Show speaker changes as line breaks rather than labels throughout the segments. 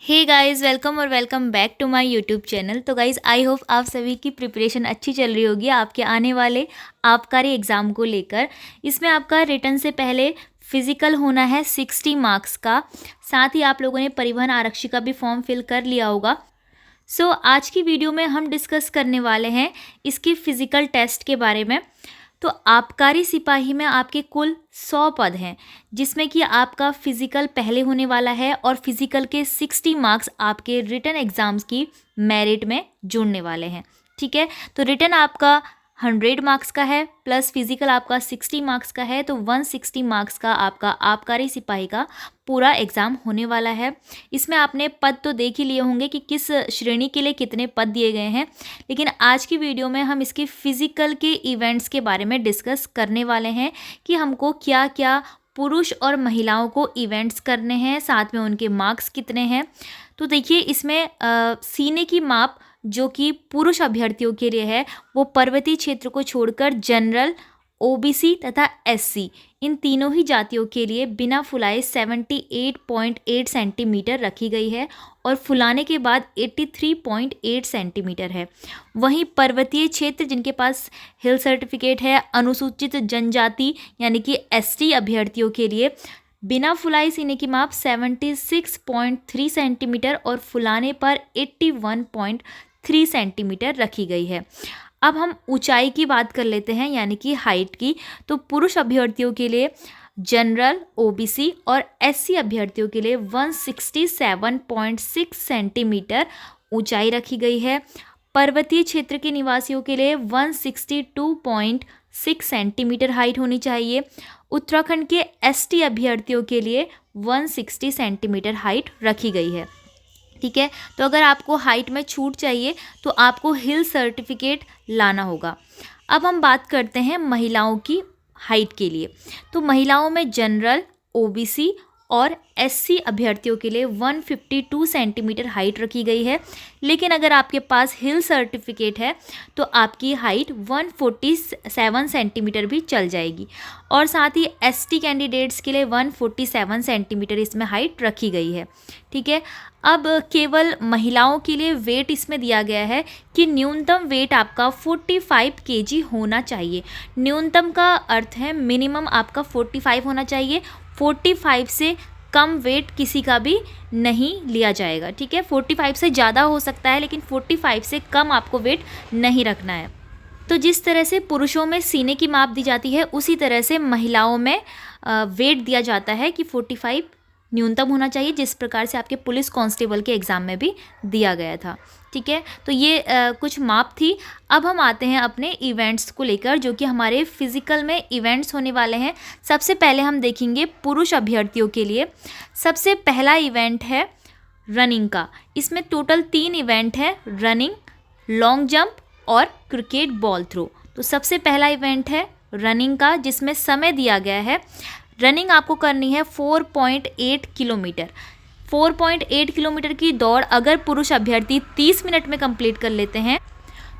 हे guys, welcome और welcome back to my YouTube channel. तो guys, I hope आप सभी की प्रिपरेशन अच्छी चल रही होगी आपके आने वाले आबकारी एग्ज़ाम को लेकर। इसमें आपका रिटन से पहले फिजिकल होना है 60 मार्क्स का। साथ ही आप लोगों ने परिवहन आरक्षी का भी फॉर्म फिल कर लिया होगा। आज की वीडियो में हम डिस्कस करने वाले हैं इसके फिजिकल टेस्ट के बारे में। तो आबकारी सिपाही में आपके कुल 100 पद हैं, जिसमें कि आपका फिजिकल पहले होने वाला है और फिजिकल के 60 मार्क्स आपके रिटन एग्जाम्स की मेरिट में जुड़ने वाले हैं। ठीक है, तो रिटन आपका 100 मार्क्स का है प्लस फिजिकल आपका 60 मार्क्स का है, तो 160 मार्क्स का आपका आबकारी सिपाही का पूरा एग्ज़ाम होने वाला है। इसमें आपने पद तो देख ही लिए होंगे कि किस श्रेणी के लिए कितने पद दिए गए हैं, लेकिन आज की वीडियो में हम इसके फिजिकल के इवेंट्स के बारे में डिस्कस करने वाले हैं कि हमको क्या क्या पुरुष और महिलाओं को इवेंट्स करने हैं, साथ में उनके मार्क्स कितने हैं। तो देखिए, इसमें सीने की माप जो कि पुरुष अभ्यर्थियों के लिए है, वो पर्वतीय क्षेत्र को छोड़कर जनरल, ओबीसी तथा एससी इन तीनों ही जातियों के लिए बिना फुलाए 78.8 सेंटीमीटर रखी गई है और फुलाने के बाद 83.8 सेंटीमीटर है। वहीं पर्वतीय क्षेत्र जिनके पास हिल सर्टिफिकेट है, अनुसूचित जनजाति यानी कि एसटी अभ्यर्थियों के लिए बिना फुलाई सीने की माप 76.3 सेंटीमीटर और फुलाने पर 81.3 सेंटीमीटर रखी गई है। अब हम ऊंचाई की बात कर लेते हैं, यानी कि हाइट की। तो पुरुष अभ्यर्थियों के लिए जनरल, ओबीसी और एससी अभ्यर्थियों के लिए 167.6 सेंटीमीटर ऊंचाई रखी गई है। पर्वतीय क्षेत्र के निवासियों के लिए 162.6 सेंटीमीटर हाइट होनी चाहिए। उत्तराखंड के एसटी अभ्यर्थियों के लिए 160 सेंटीमीटर हाइट रखी गई है। ठीक है, तो अगर आपको हाइट में छूट चाहिए तो आपको हिल सर्टिफिकेट लाना होगा। अब हम बात करते हैं महिलाओं की हाइट के लिए। तो महिलाओं में जनरल, ओबीसी और एससी अभ्यर्थियों के लिए 152 सेंटीमीटर हाइट रखी गई है, लेकिन अगर आपके पास हिल सर्टिफिकेट है तो आपकी हाइट 147 सेंटीमीटर भी चल जाएगी। और साथ ही एसटी कैंडिडेट्स के लिए 147 सेंटीमीटर इसमें हाइट रखी गई है। ठीक है, अब केवल महिलाओं के लिए वेट इसमें दिया गया है कि न्यूनतम वेट आपका 45 केजी होना चाहिए। न्यूनतम का अर्थ है मिनिमम आपका 45 होना चाहिए। 45 से कम वेट किसी का भी नहीं लिया जाएगा। ठीक है, 45 से ज़्यादा हो सकता है, लेकिन 45 से कम आपको वेट नहीं रखना है। तो जिस तरह से पुरुषों में सीने की माप दी जाती है, उसी तरह से महिलाओं में वेट दिया जाता है कि 45 न्यूनतम होना चाहिए, जिस प्रकार से आपके पुलिस कांस्टेबल के एग्ज़ाम में भी दिया गया था। ठीक है, तो ये कुछ माप थी। अब हम आते हैं अपने इवेंट्स को लेकर, जो कि हमारे फिजिकल में इवेंट्स होने वाले हैं। सबसे पहले हम देखेंगे पुरुष अभ्यर्थियों के लिए। सबसे पहला इवेंट है रनिंग का। इसमें टोटल 3 इवेंट है, रनिंग, लॉन्ग जंप और क्रिकेट बॉल थ्रो। तो सबसे पहला इवेंट है रनिंग का, जिसमें समय दिया गया है। रनिंग आपको करनी है 4.8 किलोमीटर। 4.8 किलोमीटर की दौड़ अगर पुरुष अभ्यर्थी 30 मिनट में कंप्लीट कर लेते हैं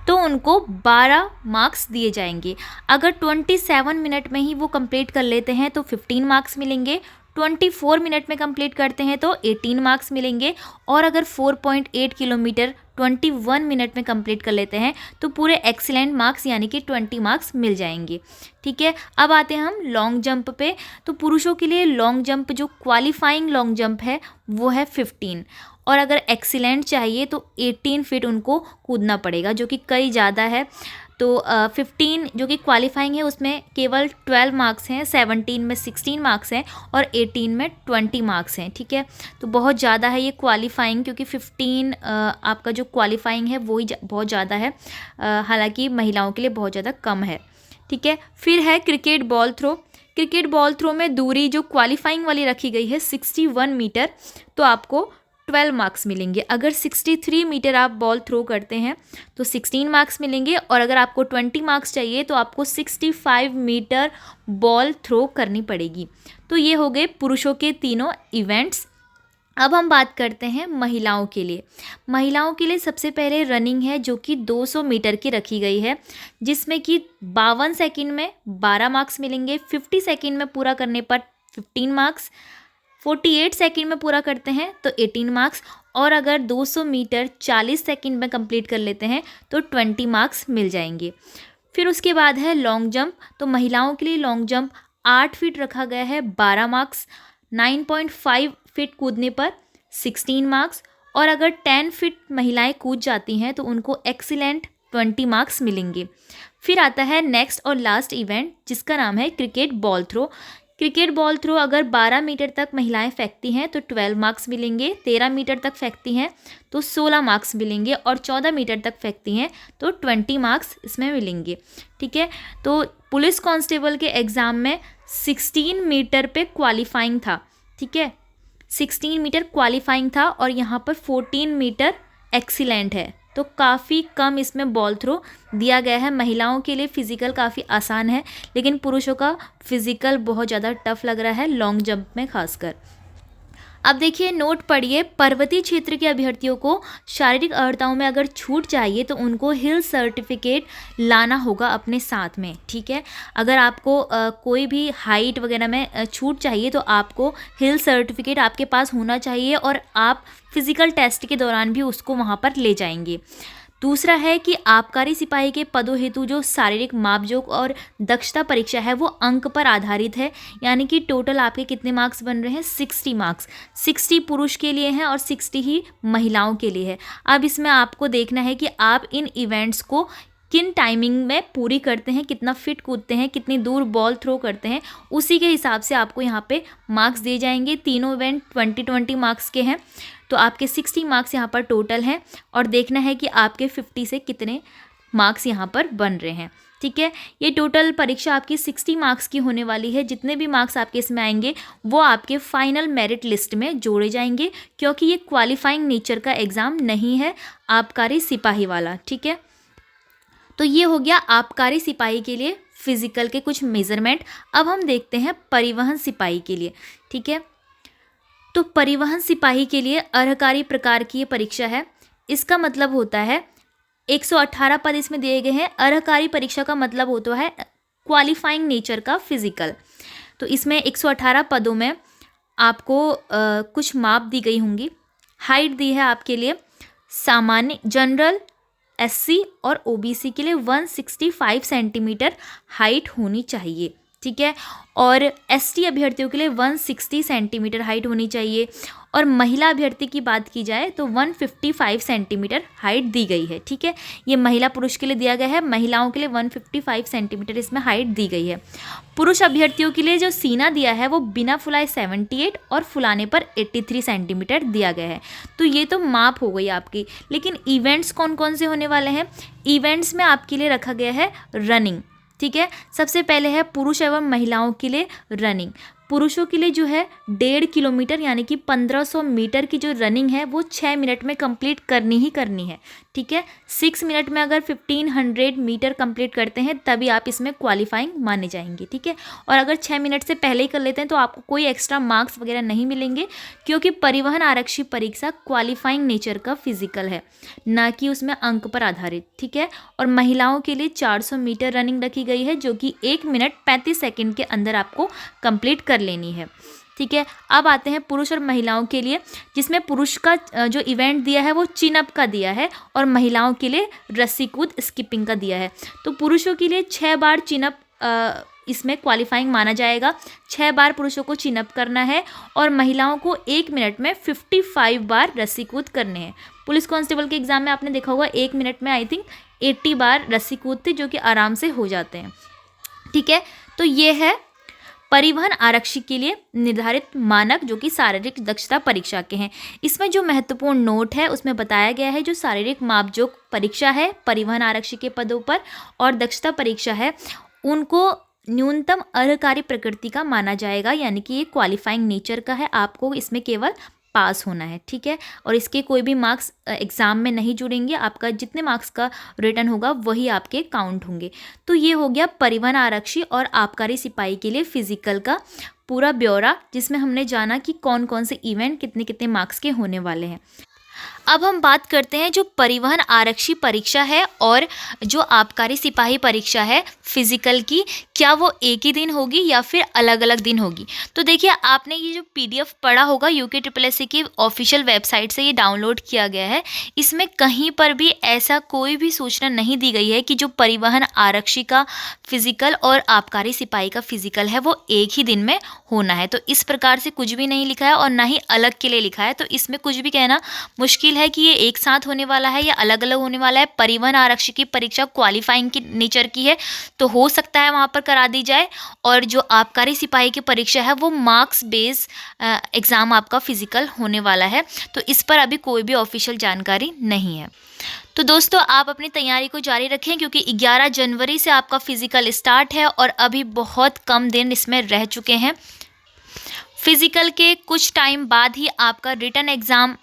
तो उनको 12 मार्क्स दिए जाएंगे। अगर 27 मिनट में ही वो कंप्लीट कर लेते हैं तो 15 मार्क्स मिलेंगे। 24 मिनट में कंप्लीट करते हैं तो 18 मार्क्स मिलेंगे। और अगर 4.8 किलोमीटर 21 मिनट में कंप्लीट कर लेते हैं तो पूरे एक्सीलेंट मार्क्स यानी कि 20 मार्क्स मिल जाएंगे। ठीक है, अब आते हैं हम लॉन्ग जंप पे। तो पुरुषों के लिए लॉन्ग जंप जो क्वालिफाइंग लॉन्ग जंप है वो है 15, और अगर एक्सीलेंट चाहिए तो 18 फीट उनको कूदना पड़ेगा, जो कि कई ज़्यादा है। तो 15 जो कि क्वालिफाइंग है उसमें केवल 12 मार्क्स हैं, 17 में 16 मार्क्स हैं और 18 में 20 मार्क्स हैं। ठीक है, तो बहुत ज़्यादा है ये क्वालिफाइंग, क्योंकि 15 आपका जो क्वालिफाइंग है वो ही बहुत ज़्यादा है, हालांकि महिलाओं के लिए बहुत ज़्यादा कम है। ठीक है, फिर है cricket ball throw. Cricket ball throw में दूरी जो क्वालिफाइंग वाली रखी गई है 61 मीटर, तो आपको 12 मार्क्स मिलेंगे। अगर 63 मीटर आप बॉल थ्रो करते हैं तो 16 मार्क्स मिलेंगे, और अगर आपको 20 मार्क्स चाहिए तो आपको 65 मीटर बॉल थ्रो करनी पड़ेगी। तो ये हो गए पुरुषों के तीनों इवेंट्स। अब हम बात करते हैं महिलाओं के लिए। महिलाओं के लिए सबसे पहले रनिंग है, जो कि 200 मीटर की रखी गई है, जिसमें कि 52 सेकंड में 12 मार्क्स मिलेंगे। 50 सेकंड में पूरा करने पर 15 मार्क्स, 48 सेकंड में पूरा करते हैं तो 18 मार्क्स, और अगर 200 मीटर 40 सेकंड में कंप्लीट कर लेते हैं तो 20 मार्क्स मिल जाएंगे। फिर उसके बाद है लॉन्ग जंप। तो महिलाओं के लिए लॉन्ग जंप 8 फीट रखा गया है, 12 मार्क्स, 9.5 फीट कूदने पर 16 मार्क्स, और अगर 10 फीट महिलाएं कूद जाती हैं तो उनको एक्सीलेंट 20 मार्क्स मिलेंगे। फिर आता है नेक्स्ट और लास्ट इवेंट जिसका नाम है cricket ball throw. Cricket ball throw अगर 12 मीटर तक महिलाएं फेंकती हैं तो 12 मार्क्स मिलेंगे, 13 मीटर तक फेंकती हैं तो 16 मार्क्स मिलेंगे, और 14 मीटर तक फेंकती हैं तो 20 मार्क्स इसमें मिलेंगे। ठीक है, तो पुलिस कांस्टेबल के एग्ज़ाम में 16 मीटर पे क्वालिफाइंग था। ठीक है, 16 मीटर क्वालिफाइंग था और यहाँ पर 14 मीटर एक्सीलेंट है, तो काफ़ी कम इसमें बॉल थ्रो दिया गया है। महिलाओं के लिए फ़िज़िकल काफ़ी आसान है, लेकिन पुरुषों का फ़िज़िकल बहुत ज़्यादा टफ लग रहा है लॉन्ग जंप में खासकर। अब देखिए, नोट पढ़िए, पर्वतीय क्षेत्र के अभ्यर्थियों को शारीरिक अर्हताओं में अगर छूट चाहिए तो उनको हिल सर्टिफिकेट लाना होगा अपने साथ में। ठीक है, अगर आपको कोई भी हाइट वगैरह में छूट चाहिए तो आपको हिल सर्टिफिकेट आपके पास होना चाहिए, और आप फिज़िकल टेस्ट के दौरान भी उसको वहाँ पर ले जाएंगे। दूसरा है कि आबकारी सिपाही के पदों हेतु जो शारीरिक मापजोक और दक्षता परीक्षा है वो अंक पर आधारित है, यानी कि टोटल आपके कितने मार्क्स बन रहे हैं, 60 मार्क्स। 60 पुरुष के लिए हैं और 60 ही महिलाओं के लिए है। अब इसमें आपको देखना है कि आप इन इवेंट्स को किन टाइमिंग में पूरी करते हैं, कितना फिट कूदते हैं, कितनी दूर बॉल थ्रो करते हैं, उसी के हिसाब से आपको यहाँ पे मार्क्स दिए जाएंगे। तीनों इवेंट 20-20 मार्क्स के हैं, तो आपके 60 मार्क्स यहाँ पर टोटल हैं, और देखना है कि आपके 50 से कितने मार्क्स यहाँ पर बन रहे हैं। ठीक है, ये टोटल परीक्षा आपकी 60 मार्क्स की होने वाली है। जितने भी मार्क्स आपके इसमें आएंगे वो आपके फाइनल मेरिट लिस्ट में जोड़े जाएंगे, क्योंकि ये क्वालिफाइंग नेचर का एग्ज़ाम नहीं है आबकारी सिपाही वाला। ठीक है, तो ये हो गया आबकारी सिपाही के लिए फिजिकल के कुछ मेजरमेंट। अब हम देखते हैं परिवहन सिपाही के लिए। ठीक है, तो परिवहन सिपाही के लिए अर्हकारी प्रकार की ये परीक्षा है। इसका मतलब होता है 118 पद इसमें दिए गए हैं। अर्हकारी परीक्षा का मतलब होता है क्वालिफाइंग नेचर का फिजिकल। तो इसमें 118 पदों में आपको कुछ माप दी गई होंगी। हाइट दी है आपके लिए सामान्य, जनरल, एससी और ओबीसी के लिए 165 सेंटीमीटर हाइट होनी चाहिए। ठीक है, और एसटी अभ्यर्थियों के लिए 160 सेंटीमीटर हाइट होनी चाहिए, और महिला अभ्यर्थी की बात की जाए तो 155 सेंटीमीटर हाइट दी गई है। ठीक है, ये महिला पुरुष के लिए दिया गया है, महिलाओं के लिए 155 सेंटीमीटर इसमें हाइट दी गई है। पुरुष अभ्यर्थियों के लिए जो सीना दिया है वो बिना फुलाए 78 और फुलाने पर 83 सेंटीमीटर दिया गया है। तो ये तो माप हो गई आपकी, लेकिन इवेंट्स कौन कौन से होने वाले हैं? इवेंट्स में आपके लिए रखा गया है रनिंग। ठीक है, सबसे पहले है पुरुष एवं महिलाओं के लिए रनिंग। पुरुषों के लिए जो है 1.5 किलोमीटर यानी कि 1500 मीटर की जो रनिंग है वो 6 मिनट में कंप्लीट करनी ही करनी है। ठीक है, 6 मिनट में अगर 1500 मीटर कंप्लीट करते हैं तभी आप इसमें क्वालिफाइंग माने जाएंगे। ठीक है, और अगर 6 मिनट से पहले ही कर लेते हैं तो आपको कोई एक्स्ट्रा मार्क्स वगैरह नहीं मिलेंगे, क्योंकि परिवहन आरक्षी परीक्षा क्वालिफाइंग नेचर का फिजिकल है, ना कि उसमें अंक पर आधारित। ठीक है, और महिलाओं के लिए 400 मीटर रनिंग रखी गई है, जो कि 1 मिनट 35 सेकेंड के अंदर आपको कंप्लीट कर लेनी है। ठीक है, अब आते हैं पुरुष और महिलाओं के लिए, जिसमें पुरुष का जो इवेंट दिया है वो चिन अप का दिया है, और महिलाओं के लिए रस्सी कूद स्किपिंग का दिया है। तो पुरुषों के लिए 6 बार चिन अप इसमें क्वालिफाइंग माना जाएगा, 6 बार पुरुषों को चिन अप करना है, और महिलाओं को 1 मिनट में 55 बार रस्सी कूद करने हैं। पुलिस कांस्टेबल के एग्जाम में आपने देखा होगा 1 मिनट में आई थिंक 80 बार रस्सी कूदते, जो कि आराम से हो जाते हैं। ठीक है, तो ये है परिवहन आरक्षी के लिए निर्धारित मानक, जो कि शारीरिक दक्षता परीक्षा के हैं। इसमें जो महत्वपूर्ण नोट है उसमें बताया गया है जो शारीरिक मापजोक परीक्षा है परिवहन आरक्षी के पदों पर और दक्षता परीक्षा है, उनको न्यूनतम अर्हकारी प्रकृति का माना जाएगा, यानी कि ये क्वालिफाइंग नेचर का है, आपको इसमें केवल पास होना है। ठीक है, और इसके कोई भी मार्क्स एग्ज़ाम में नहीं जुड़ेंगे, आपका जितने मार्क्स का रिटर्न होगा वही आपके काउंट होंगे। तो ये हो गया परिवहन आरक्षी और आबकारी सिपाही के लिए फिजिकल का पूरा ब्यौरा, जिसमें हमने जाना कि कौन कौन से इवेंट कितने कितने मार्क्स के होने वाले हैं। अब हम बात करते हैं जो परिवहन आरक्षी परीक्षा है और जो आबकारी सिपाही परीक्षा है फिजिकल की, क्या वो एक ही दिन होगी या फिर अलग अलग दिन होगी। तो देखिए, आपने ये जो PDF पढ़ा होगा UKSSSC की ऑफिशियल वेबसाइट से ये डाउनलोड किया गया है। इसमें कहीं पर भी ऐसा कोई भी सूचना नहीं दी गई है कि जो परिवहन आरक्षी का फिजिकल और आबकारी सिपाही का फिजिकल है वो एक ही दिन में होना है। तो इस प्रकार से कुछ भी नहीं लिखा है और ना ही अलग के लिए लिखा है, तो इसमें कुछ भी कहना मुश्किल है कि ये एक साथ होने वाला है या अलग अलग होने वाला है। परिवहन आरक्षी की परीक्षा क्वालिफाइंग की नेचर की है, तो हो सकता है वहाँ पर करा दी जाए, और जो आबकारी सिपाही की परीक्षा है वो मार्क्स बेस एग्ज़ाम आपका फिजिकल होने वाला है। तो इस पर अभी कोई भी ऑफिशियल जानकारी नहीं है। तो दोस्तों, आप अपनी तैयारी को जारी रखें क्योंकि 11 जनवरी से आपका फिजिकल स्टार्ट है और अभी बहुत कम दिन इसमें रह चुके हैं। फिजिकल के कुछ टाइम बाद ही आपका रिटन एग्ज़ाम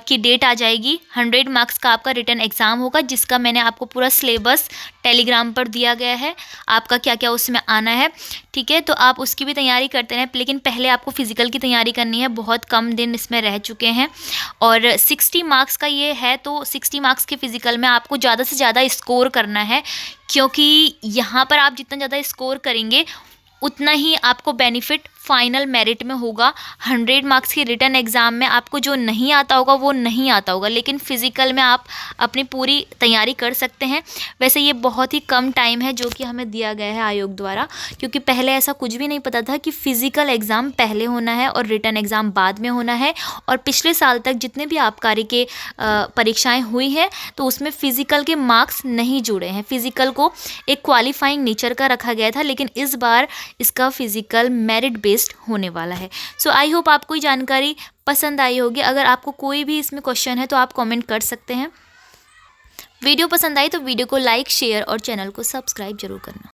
की डेट आ जाएगी। 100 मार्क्स का आपका रिटन एग्ज़ाम होगा, जिसका मैंने आपको पूरा सिलेबस टेलीग्राम पर दिया गया है, आपका क्या क्या उसमें आना है। ठीक है, तो आप उसकी भी तैयारी करते रहें, लेकिन पहले आपको फिजिकल की तैयारी करनी है। बहुत कम दिन इसमें रह चुके हैं और 60 मार्क्स का ये है, तो 60 मार्क्स के फिजिकल में आपको ज़्यादा से ज़्यादा स्कोर करना है, क्योंकि यहाँ पर आप जितना ज़्यादा स्कोर करेंगे उतना ही आपको बेनिफिट फाइनल मेरिट में होगा। 100 मार्क्स की रिटन एग्ज़ाम में आपको जो नहीं आता होगा वो नहीं आता होगा, लेकिन फ़िज़िकल में आप अपनी पूरी तैयारी कर सकते हैं। वैसे ये बहुत ही कम टाइम है जो कि हमें दिया गया है आयोग द्वारा, क्योंकि पहले ऐसा कुछ भी नहीं पता था कि फ़िज़िकल एग्ज़ाम पहले होना है और रिटन एग्ज़ाम बाद में होना है। और पिछले साल तक जितने भी आबकारी के परीक्षाएँ हुई हैं तो उसमें फ़िज़िकल के मार्क्स नहीं जुड़े हैं। फ़िज़िकल को एक क्वालिफाइंग नेचर का रखा गया था, लेकिन इस बार इसका फ़िज़िकल मेरिट बेस्ड होने वाला है। सो आई होप आपको ये जानकारी पसंद आई होगी। अगर आपको कोई भी इसमें क्वेश्चन है तो आप कमेंट कर सकते हैं। वीडियो पसंद आई तो वीडियो को लाइक, शेयर और चैनल को सब्सक्राइब जरूर करना।